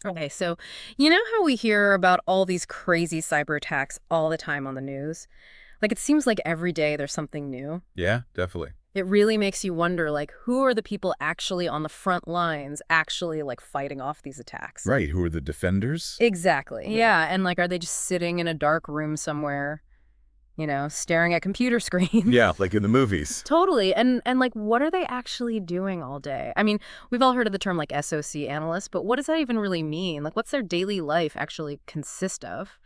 Okay, so you know how we hear about all these crazy cyber attacks all the time on the news? Like it seems like every day there's something new. Yeah, definitely. It really makes you wonder, like, who are the people actually on the front lines actually like fighting off these attacks? Right. Who are the defenders? Exactly. Yeah, and like are they just sitting in a dark room somewhere, staring at computer screens? Yeah, like in the movies. Totally. And like what are they actually doing all day? I mean, we've all heard of the term like SOC analyst, but what does that even really mean? Like what's their daily life actually consist of?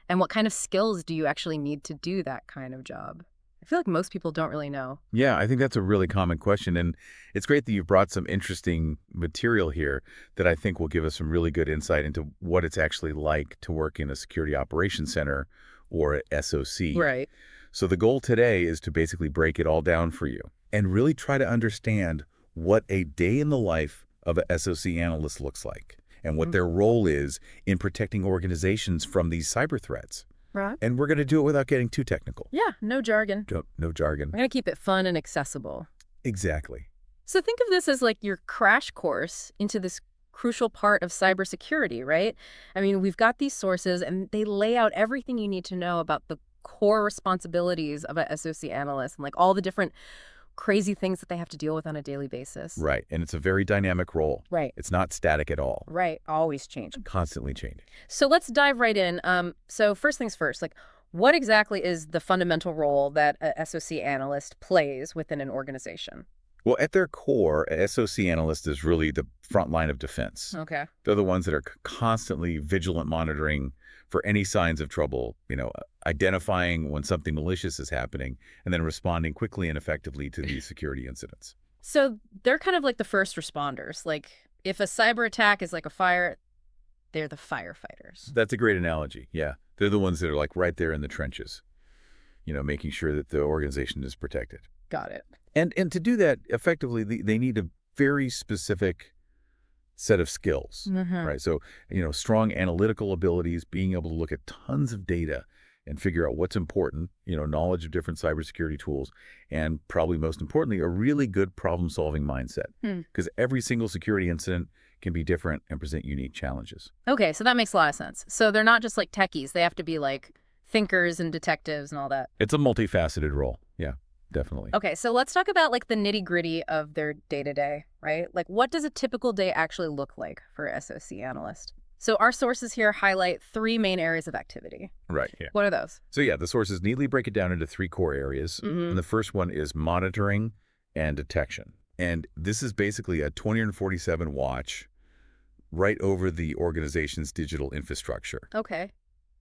And what kind of skills do you actually need to do that kind of job? I feel like most people don't really know. Yeah, I think that's a really common question. And it's great that you've brought some interesting material here that I think will give us some really good insight into what it's actually like to work in a security operations center or a SOC. Right. So the goal today is to basically break it all down for you and really try to understand what a day in the life of a SOC analyst looks like and what Mm. their role is in protecting organizations from these cyber threats. Right. And we're going to do it without getting too technical. Yeah, no jargon. No jargon. We're going to keep it fun and accessible. Exactly. So think of this as like your crash course into this crucial part of cybersecurity, right? I mean, we've got these sources and they lay out everything you need to know about the core responsibilities of a SOC analyst and like all the different crazy things that they have to deal with on a daily basis. Right. And it's a very dynamic role. Right. It's not static at all. Right. Always changing. Constantly changing. So let's dive right in. So first things first, like what exactly is the fundamental role that a SOC analyst plays within an organization? Well, at their core, a SOC analyst is really the front line of defense. Okay. They're the ones that are constantly vigilant monitoring for any signs of trouble, identifying when something malicious is happening, and then responding quickly and effectively to these security incidents. So they're kind of like the first responders. Like if a cyber attack is like a fire, they're the firefighters. That's a great analogy. Yeah. They're the ones that are like right there in the trenches, making sure that the organization is protected. Got it. And to do that effectively, they need a very specific set of skills, right? So, strong analytical abilities, being able to look at tons of data and figure out what's important, knowledge of different cybersecurity tools, and probably most importantly, a really good problem-solving mindset. Because every single security incident can be different and present unique challenges. Okay, so that makes a lot of sense. So they're not just like techies. They have to be like thinkers and detectives and all that. It's a multifaceted role. Yeah, definitely. Okay, so let's talk about like the nitty-gritty of their day-to-day, right? Like what does a typical day actually look like for a SOC analyst? So our sources here highlight three main areas of activity. Right, yeah. What are those? So yeah, the sources neatly break it down into three core areas. And the first one is monitoring and detection. And this is basically a 24/7 watch right over the organization's digital infrastructure. Okay.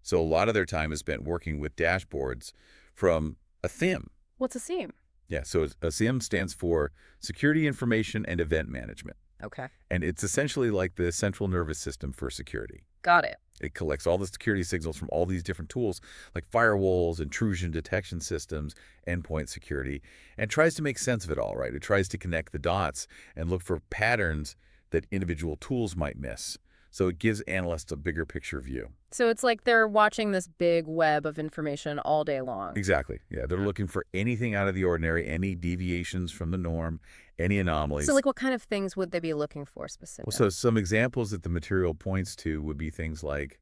So a lot of their time is spent working with dashboards from a SIEM. What's a SIEM? Yeah, so a SIEM stands for Security Information and Event Management. Okay. And it's essentially like the central nervous system for security. Got it. It collects all the security signals from all these different tools like firewalls, intrusion detection systems, endpoint security, and tries to make sense of it all, right? It tries to connect the dots and look for patterns that individual tools might miss. So it gives analysts a bigger picture view. So it's like they're watching this big web of information all day long. Exactly. Yeah, they're looking for anything out of the ordinary, any deviations from the norm, any anomalies. So like what kind of things would they be looking for specifically? Well, so some examples that the material points to would be things like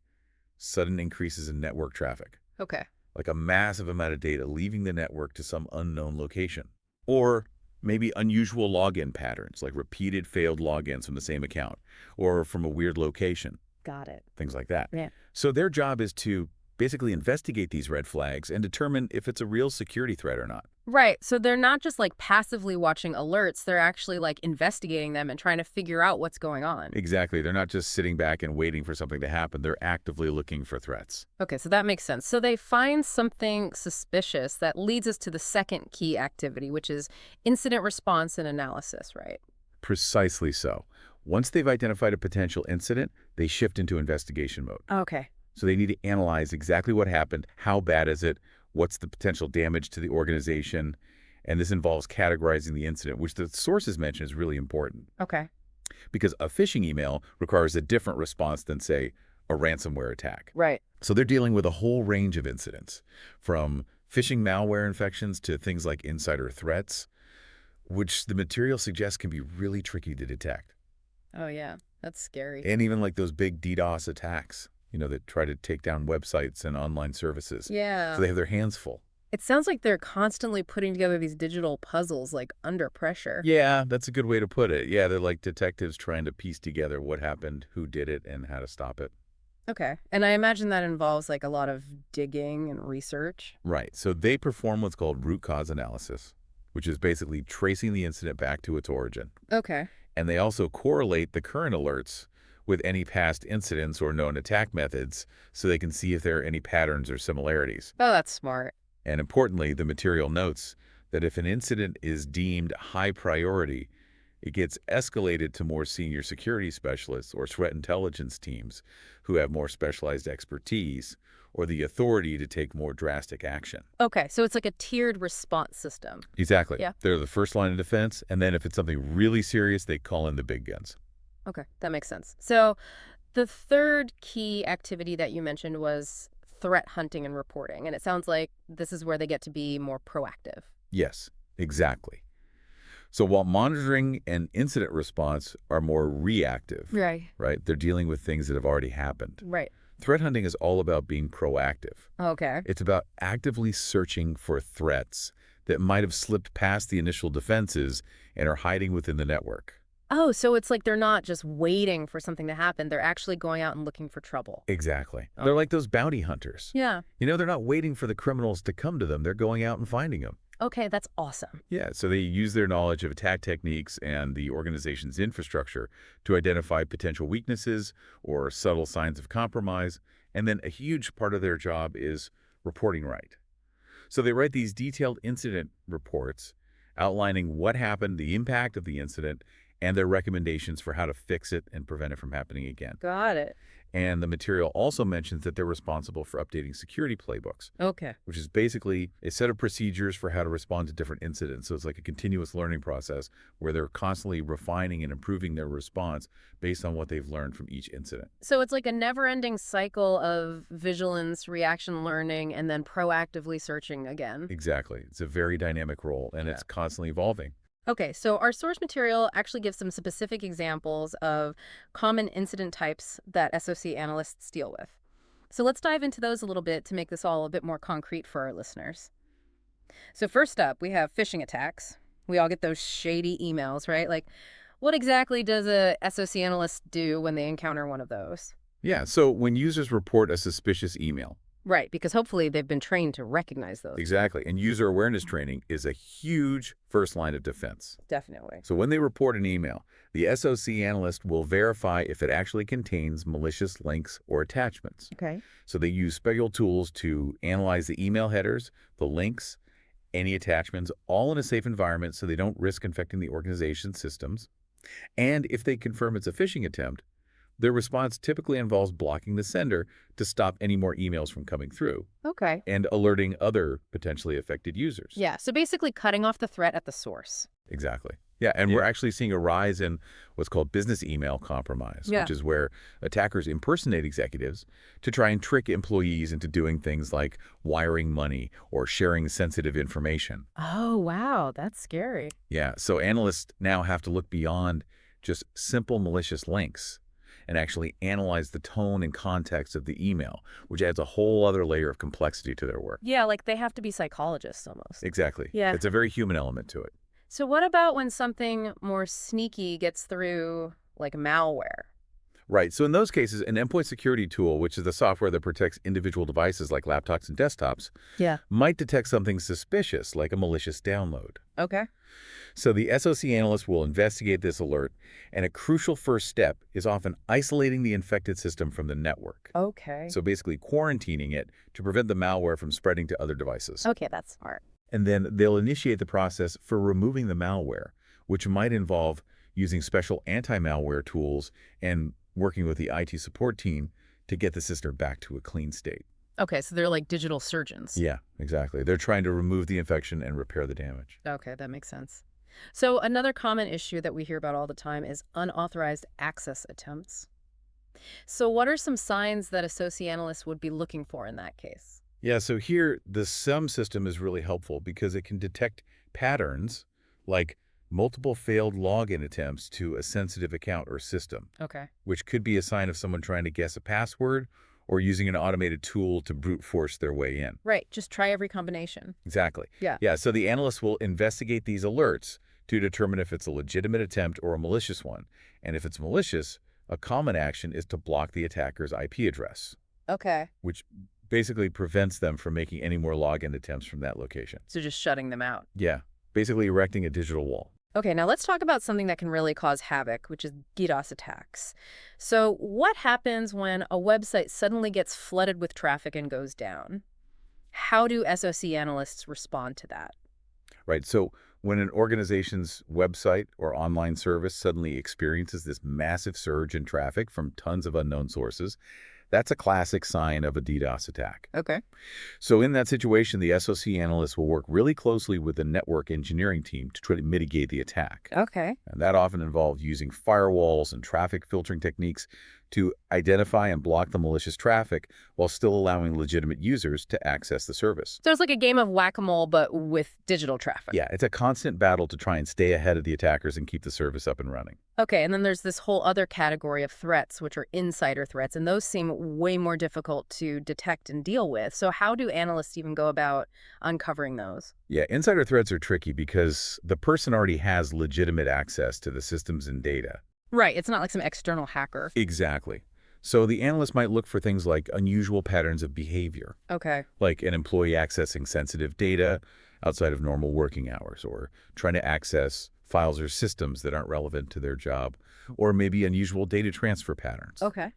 sudden increases in network traffic, Okay. like a massive amount of data leaving the network to some unknown location, or maybe unusual login patterns, like repeated failed logins from the same account or from a weird location, Got it. things like that. Yeah. So their job is to basically investigate these red flags and determine if it's a real security threat or not. Right. So they're not just like passively watching alerts. They're actually like investigating them and trying to figure out what's going on. Exactly. They're not just sitting back and waiting for something to happen. They're actively looking for threats. Okay, so that makes sense. So they find something suspicious that leads us to the second key activity, which is incident response and analysis, right? Precisely so. Once they've identified a potential incident, they shift into investigation mode. Okay. So they need to analyze exactly what happened, how bad is it, what's the potential damage to the organization, and this involves categorizing the incident, which the sources mention is really important. Okay. Because a phishing email requires a different response than, say, a ransomware attack. Right. So they're dealing with a whole range of incidents, from phishing malware infections to things like insider threats, which the material suggests can be really tricky to detect. Oh, yeah. That's scary. And even like those big DDoS attacks, that try to take down websites and online services. So Yeah. they have their hands full. It sounds like they're constantly putting together these digital puzzles, like under pressure. Yeah, that's a good way to put it. Yeah, they're like detectives trying to piece together what happened, who did it, and how to stop it. Okay. And I imagine that involves like a lot of digging and research. Right. So they perform what's called root cause analysis, which is basically tracing the incident back to its origin. Okay. And they also correlate the current alerts with any past incidents or known attack methods so they can see if there are any patterns or similarities. Oh, that's smart. And importantly, the material notes that if an incident is deemed high priority, it gets escalated to more senior security specialists or threat intelligence teams who have more specialized expertise or the authority to take more drastic action. Okay. So it's like a tiered response system. Exactly. Yeah. They're the first line of defense, and then if it's something really serious, they call in the big guns. Okay. That makes sense. So the third key activity that you mentioned was threat hunting and reporting. And it sounds like this is where they get to be more proactive. Yes, exactly. So while monitoring and incident response are more reactive, Right. right? They're dealing with things that have already happened. Right. Threat hunting is all about being proactive. Okay. It's about actively searching for threats that might have slipped past the initial defenses and are hiding within the network. Oh, so it's like they're not just waiting for something to happen. They're actually going out and looking for trouble. Exactly. Oh. They're like those bounty hunters. Yeah. They're not waiting for the criminals to come to them. They're going out and finding them. Okay, that's awesome. Yeah, so they use their knowledge of attack techniques and the organization's infrastructure to identify potential weaknesses or subtle signs of compromise. And then a huge part of their job is reporting right. So they write these detailed incident reports outlining what happened, the impact of the incident, and their recommendations for how to fix it and prevent it from happening again. Got it. And the material also mentions that they're responsible for updating security playbooks, Okay. which is basically a set of procedures for how to respond to different incidents. So it's like a continuous learning process where they're constantly refining and improving their response based on what they've learned from each incident. So it's like a never-ending cycle of vigilance, reaction learning, and then proactively searching again. Exactly. It's a very dynamic role, and it's constantly evolving. Okay, so our source material actually gives some specific examples of common incident types that SOC analysts deal with. So let's dive into those a little bit to make this all a bit more concrete for our listeners. So first up, we have phishing attacks. We all get those shady emails, right? Like, what exactly does a SOC analyst do when they encounter one of those? Yeah, so when users report a suspicious email, Right, because hopefully they've been trained to recognize those. exactly, and user awareness training is a huge first line of defense. Definitely. So when they report an email, the SOC analyst will verify if it actually contains malicious links or attachments. Okay. So they use special tools to analyze the email headers, the links, any attachments, all in a safe environment so they don't risk infecting the organization's systems. And if they confirm it's a phishing attempt, their response typically involves blocking the sender to stop any more emails from coming through Okay. and alerting other potentially affected users. Yeah, so basically cutting off the threat at the source. Exactly. Yeah, and we're actually seeing a rise in what's called business email compromise, Yeah. which is where attackers impersonate executives to try and trick employees into doing things like wiring money or sharing sensitive information. Oh, wow, that's scary. Yeah, so analysts now have to look beyond just simple malicious links and actually analyze the tone and context of the email, which adds a whole other layer of complexity to their work. Yeah, like they have to be psychologists almost. Exactly. Yeah. It's a very human element to it. So what about when something more sneaky gets through, like malware? Right. So in those cases, an endpoint security tool, which is the software that protects individual devices like laptops and desktops, Yeah. might detect something suspicious like a malicious download. Okay. So the SOC analyst will investigate this alert, and a crucial first step is often isolating the infected system from the network. Okay. So basically quarantining it to prevent the malware from spreading to other devices. Okay, that's smart. And then they'll initiate the process for removing the malware, which might involve using special anti-malware tools and working with the IT support team to get the system back to a clean state. Okay, so they're like digital surgeons. Yeah, exactly. They're trying to remove the infection and repair the damage. Okay, that makes sense. So another common issue that we hear about all the time is unauthorized access attempts. So what are some signs that a SOC analyst would be looking for in that case? Yeah, so here the SUM system is really helpful because it can detect patterns like multiple failed login attempts to a sensitive account or system, Okay. which could be a sign of someone trying to guess a password or using an automated tool to brute force their way in. Right. Just try every combination. Exactly. Yeah. Yeah, so the analyst will investigate these alerts to determine if it's a legitimate attempt or a malicious one. And if it's malicious, a common action is to block the attacker's IP address, Okay. which basically prevents them from making any more login attempts from that location. So just shutting them out. Yeah, basically erecting a digital wall. Okay, now let's talk about something that can really cause havoc, which is DDoS attacks. So what happens when a website suddenly gets flooded with traffic and goes down? How do SOC analysts respond to that? Right. So when an organization's website or online service suddenly experiences this massive surge in traffic from tons of unknown sources, that's a classic sign of a DDoS attack. Okay. So in that situation, the SOC analyst will work really closely with the network engineering team to try to mitigate the attack. Okay. And that often involves using firewalls and traffic filtering techniques to identify and block the malicious traffic while still allowing legitimate users to access the service. So it's like a game of whack-a-mole, but with digital traffic. Yeah, it's a constant battle to try and stay ahead of the attackers and keep the service up and running. Okay, and then there's this whole other category of threats, which are insider threats, and those seem way more difficult to detect and deal with. So how do analysts even go about uncovering those? Yeah, insider threats are tricky because the person already has legitimate access to the systems and data. Right, it's not like some external hacker. Exactly. So the analyst might look for things like unusual patterns of behavior, Okay. like an employee accessing sensitive data outside of normal working hours, or trying to access files or systems that aren't relevant to their job, or maybe unusual data transfer patterns. Okay.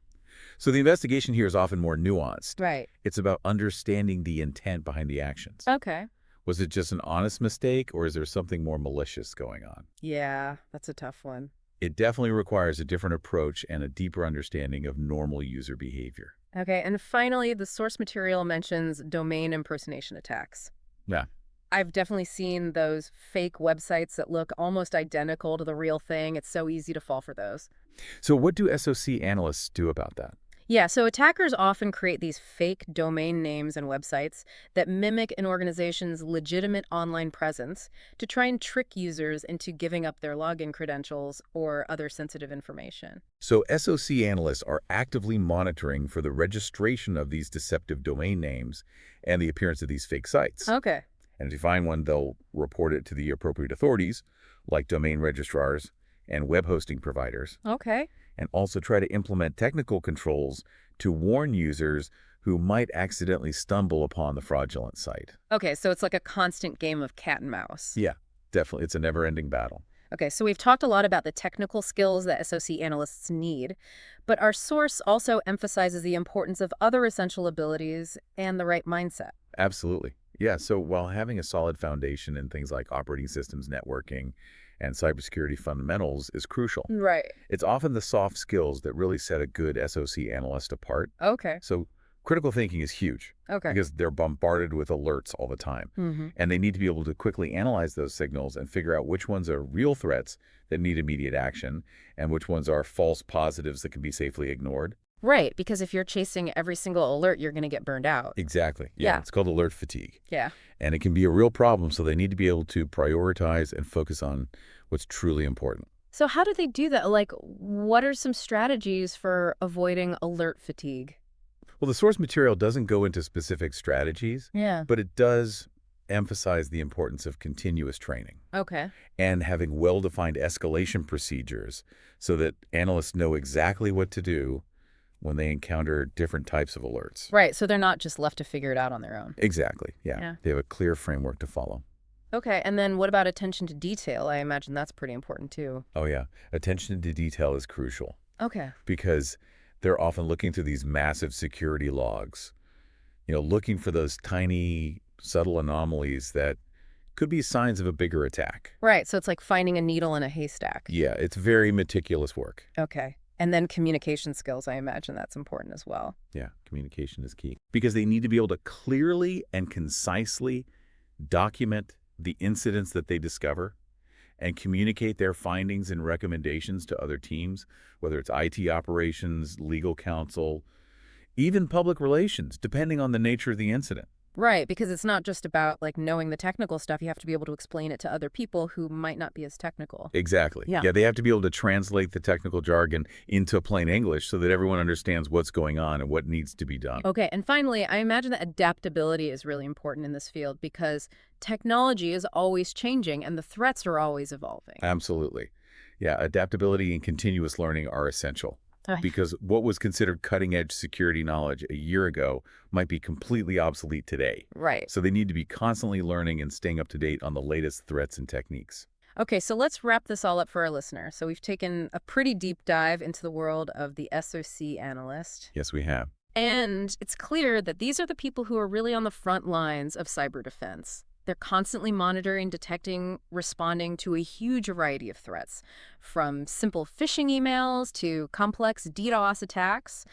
So the investigation here is often more nuanced. Right. It's about understanding the intent behind the actions. Okay. Was it just an honest mistake, or is there something more malicious going on? Yeah, that's a tough one. It definitely requires a different approach and a deeper understanding of normal user behavior. Okay, and finally, the source material mentions domain impersonation attacks. Yeah. I've definitely seen those fake websites that look almost identical to the real thing. It's so easy to fall for those. So what do SOC analysts do about that? Yeah, so attackers often create these fake domain names and websites that mimic an organization's legitimate online presence to try and trick users into giving up their login credentials or other sensitive information. So SOC analysts are actively monitoring for the registration of these deceptive domain names and the appearance of these fake sites. Okay. And if you find one, they'll report it to the appropriate authorities, like domain registrars and web hosting providers, Okay. and also try to implement technical controls to warn users who might accidentally stumble upon the fraudulent site. Okay, so it's like a constant game of cat and mouse. Yeah, definitely. It's a never-ending battle. Okay, so we've talked a lot about the technical skills that SOC analysts need, but our source also emphasizes the importance of other essential abilities and the right mindset. Absolutely. Yeah, so while having a solid foundation in things like operating systems, networking, and cybersecurity fundamentals is crucial, Right. it's often the soft skills that really set a good SOC analyst apart. Okay. So critical thinking is huge Okay. because they're bombarded with alerts all the time. Mm-hmm. And they need to be able to quickly analyze those signals and figure out which ones are real threats that need immediate action and which ones are false positives that can be safely ignored. Right, because if you're chasing every single alert, you're going to get burned out. Exactly. Yeah. It's called alert fatigue. Yeah. And it can be a real problem, so they need to be able to prioritize and focus on what's truly important. So how do they do that? Like, what are some strategies for avoiding alert fatigue? Well, the source material doesn't go into specific strategies, Yeah. but it does emphasize the importance of continuous training Okay. and having well-defined escalation procedures so that analysts know exactly what to do when they encounter different types of alerts. Right, so they're not just left to figure it out on their own. Exactly. Yeah. Yeah. They have a clear framework to follow. Okay, and then what about attention to detail? I imagine that's pretty important too. Oh, yeah. Attention to detail is crucial Okay. because they're often looking through these massive security logs, looking for those tiny, subtle anomalies that could be signs of a bigger attack. Right, so it's like finding a needle in a haystack. Yeah, it's very meticulous work. Okay. And then communication skills, I imagine that's important as well. Yeah, communication is key because they need to be able to clearly and concisely document the incidents that they discover and communicate their findings and recommendations to other teams, whether it's IT operations, legal counsel, even public relations, depending on the nature of the incident. Right, because it's not just about like knowing the technical stuff. You have to be able to explain it to other people who might not be as technical. Exactly. Yeah. Yeah, they have to be able to translate the technical jargon into plain English so that everyone understands what's going on and what needs to be done. Okay, and finally, I imagine that adaptability is really important in this field because technology is always changing and the threats are always evolving. Absolutely. Yeah, adaptability and continuous learning are essential Ay. because what was considered cutting-edge security knowledge a year ago might be completely obsolete today. Right. So they need to be constantly learning and staying up to date on the latest threats and techniques. Okay, so let's wrap this all up for our listener. So we've taken a pretty deep dive into the world of the SOC analyst. Yes, we have. And it's clear that these are the people who are really on the front lines of cyber defense. They're constantly monitoring, detecting, responding to a huge variety of threats, from simple phishing emails to complex DDoS attacks.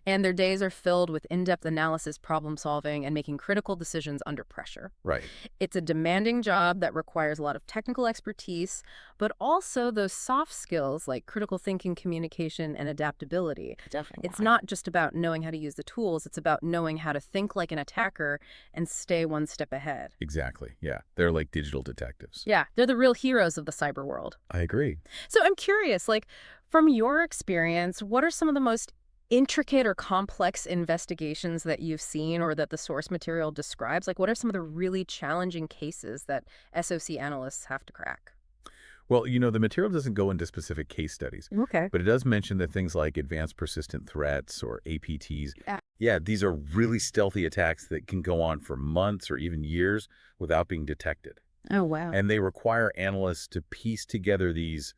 And their days are filled with in-depth analysis, problem solving, and making critical decisions under pressure. Right. It's a demanding job that requires a lot of technical expertise, but also those soft skills like critical thinking, communication, and adaptability. Definitely. It's not just about knowing how to use the tools, it's about knowing how to think like an attacker and stay one step ahead. Exactly. Yeah. They're like digital detectives. Yeah, they're the real heroes of the cyber world. I agree. So I'm curious, like, from your experience, what are some of the most intricate or complex investigations that you've seen or that the source material describes? Like, what are some of the really challenging cases that SOC analysts have to crack? Well, the material doesn't go into specific case studies, Okay. but it does mention that things like advanced persistent threats or APTs, Yeah. yeah, these are really stealthy attacks that can go on for months or even years without being detected. Oh, wow. And they require analysts to piece together these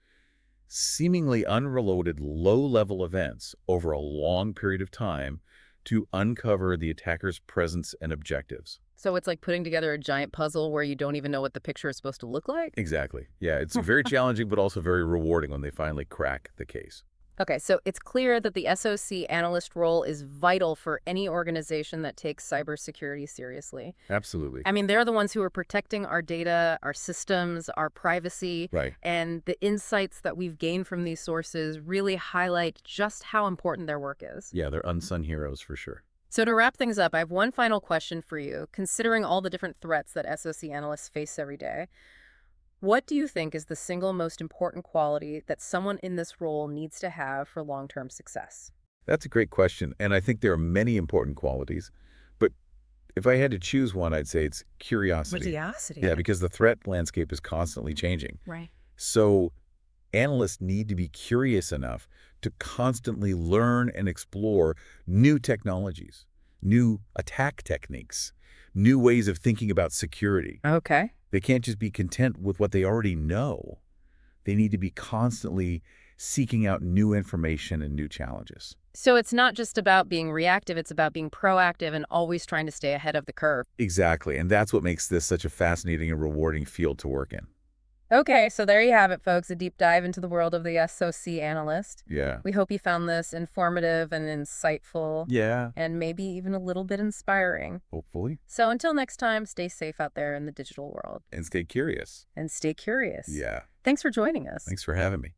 seemingly unrelated low-level events over a long period of time to uncover the attacker's presence and objectives. So it's like putting together a giant puzzle where you don't even know what the picture is supposed to look like? Exactly. Yeah, it's very challenging, but also very rewarding when they finally crack the case. Okay, so it's clear that the SOC analyst role is vital for any organization that takes cybersecurity seriously. Absolutely. I mean, they're the ones who are protecting our data, our systems, our privacy, Right. and the insights that we've gained from these sources really highlight just how important their work is. Yeah, they're unsung heroes for sure. So to wrap things up, I have one final question for you. Considering all the different threats that SOC analysts face every day, what do you think is the single most important quality that someone in this role needs to have for long-term success? That's a great question, and I think there are many important qualities. But if I had to choose one, I'd say it's curiosity. Curiosity. Yeah, because the threat landscape is constantly changing. Right. So analysts need to be curious enough to constantly learn and explore new technologies, new attack techniques, new ways of thinking about security. Okay. They can't just be content with what they already know. They need to be constantly seeking out new information and new challenges. So it's not just about being reactive, it's about being proactive and always trying to stay ahead of the curve. Exactly, and that's what makes this such a fascinating and rewarding field to work in. Okay, so there you have it, folks, a deep dive into the world of the SOC analyst. Yeah. We hope you found this informative and insightful Yeah, and maybe even a little bit inspiring. hopefully. So until next time, stay safe out there in the digital world And stay curious. and stay curious. Yeah. Thanks for joining us. Thanks for having me.